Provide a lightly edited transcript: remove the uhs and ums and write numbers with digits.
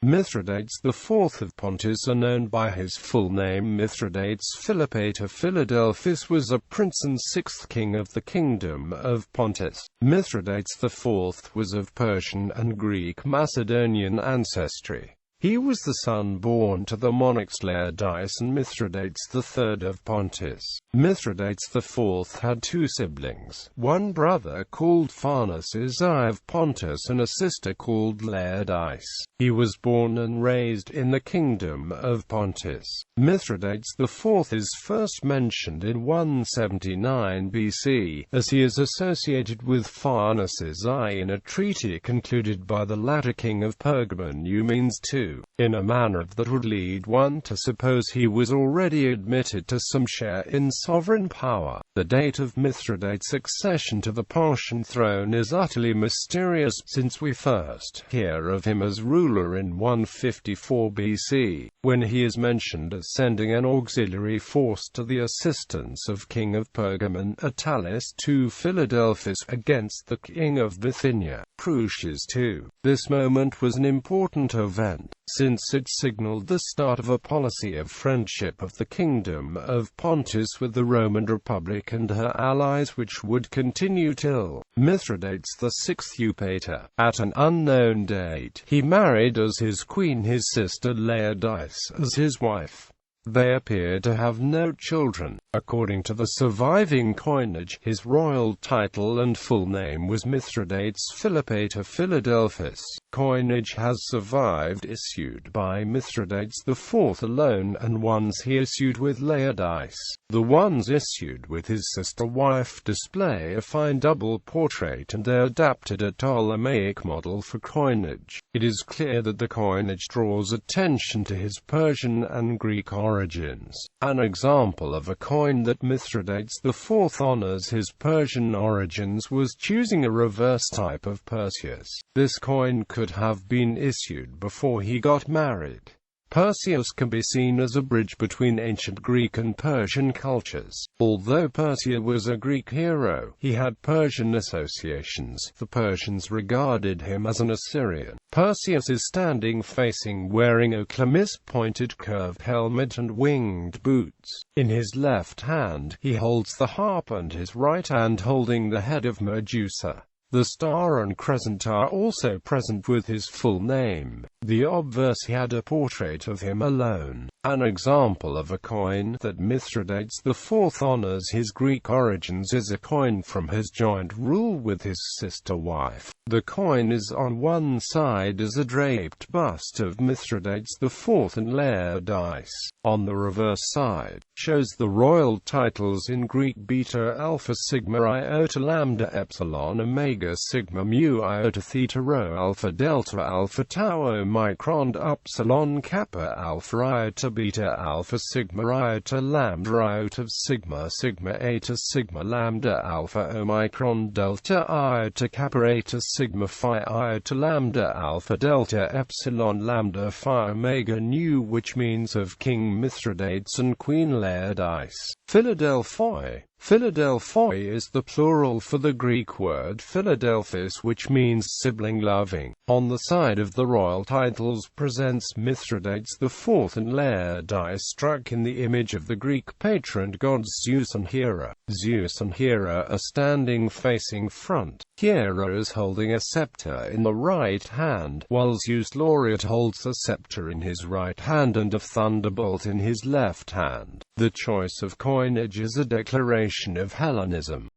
Mithridates IV of Pontus, or known by his full name Mithridates Philopator Philadelphus, was a prince and sixth king of the Kingdom of Pontus. Mithridates IV was of Persian and Greek Macedonian ancestry. He was the son born to the monarchs Laodice and Mithridates III of Pontus. Mithridates IV had two siblings, one brother called Pharnaces I of Pontus and a sister called Laodice. He was born and raised in the Kingdom of Pontus. Mithridates IV is first mentioned in 179 BC, as he is associated with Pharnaces I in a treaty concluded by the latter king of Pergamon Eumenes II, in a manner that would lead one to suppose he was already admitted to some share in sovereign power. The date of Mithridates' accession to the Persian throne is utterly mysterious, since we first hear of him as ruler in 154 BC, when he is mentioned as sending an auxiliary force to the assistance of King of Pergamon, Attalus II Philadelphus, against the king of Bithynia, Pharnaces II. This moment was an important event, since it signaled the start of a policy of friendship of the Kingdom of Pontus with the Roman Republic and her allies, which would continue till Mithridates VI Eupator. At an unknown date, he married as his queen his sister Laodice as his wife. They appear to have no children. According to the surviving coinage, his royal title and full name was Mithridates Philopator Philadelphus. Coinage has survived issued by Mithridates IV alone, and ones he issued with Laodice. The ones issued with his sister wife display a fine double portrait and are adapted a Ptolemaic model for coinage. It is clear that the coinage draws attention to his Persian and Greek origins. An example of a coin that Mithridates IV honors his Persian origins was choosing a reverse type of Perseus. This coin could have been issued before he got married. Perseus can be seen as a bridge between ancient Greek and Persian cultures. Although Perseus was a Greek hero, he had Persian associations. The Persians regarded him as an Assyrian. Perseus is standing facing, wearing a chlamys-pointed curved helmet and winged boots. In his left hand, he holds the harp and his right hand holding the head of Medusa. The star and crescent are also present with his full name. The obverse had a portrait of him alone. An example of a coin that Mithridates IV honors his Greek origins is a coin from his joint rule with his sister wife. The coin is on one side is a draped bust of Mithridates IV and Laodice. On the reverse side, shows the royal titles in Greek: beta, alpha, sigma, iota, lambda, epsilon, omega, sigma, mu, iota, theta, rho, alpha, delta, alpha, tau, omicron, upsilon, kappa, alpha, iota, beta, alpha, sigma, iota, lambda, iota, sigma, sigma, eta, sigma, lambda, alpha, omicron, delta, iota, kappa, eta, sigma, phi, iota, lambda, alpha, delta, epsilon, lambda, phi, omega, nu, which means of King Mithridates and Queen Laodice. Philadelphoi. Philadelphoi is the plural for the Greek word Philadelphus, which means sibling loving. On the side of the royal titles presents Mithridates IV and Laodice struck in the image of the Greek patron gods Zeus and Hera. Zeus and Hera are standing facing front. Hera is holding a scepter in the right hand, while Zeus laureate holds a scepter in his right hand and a thunderbolt in his left hand. The choice of coinage is a declaration of Hellenism.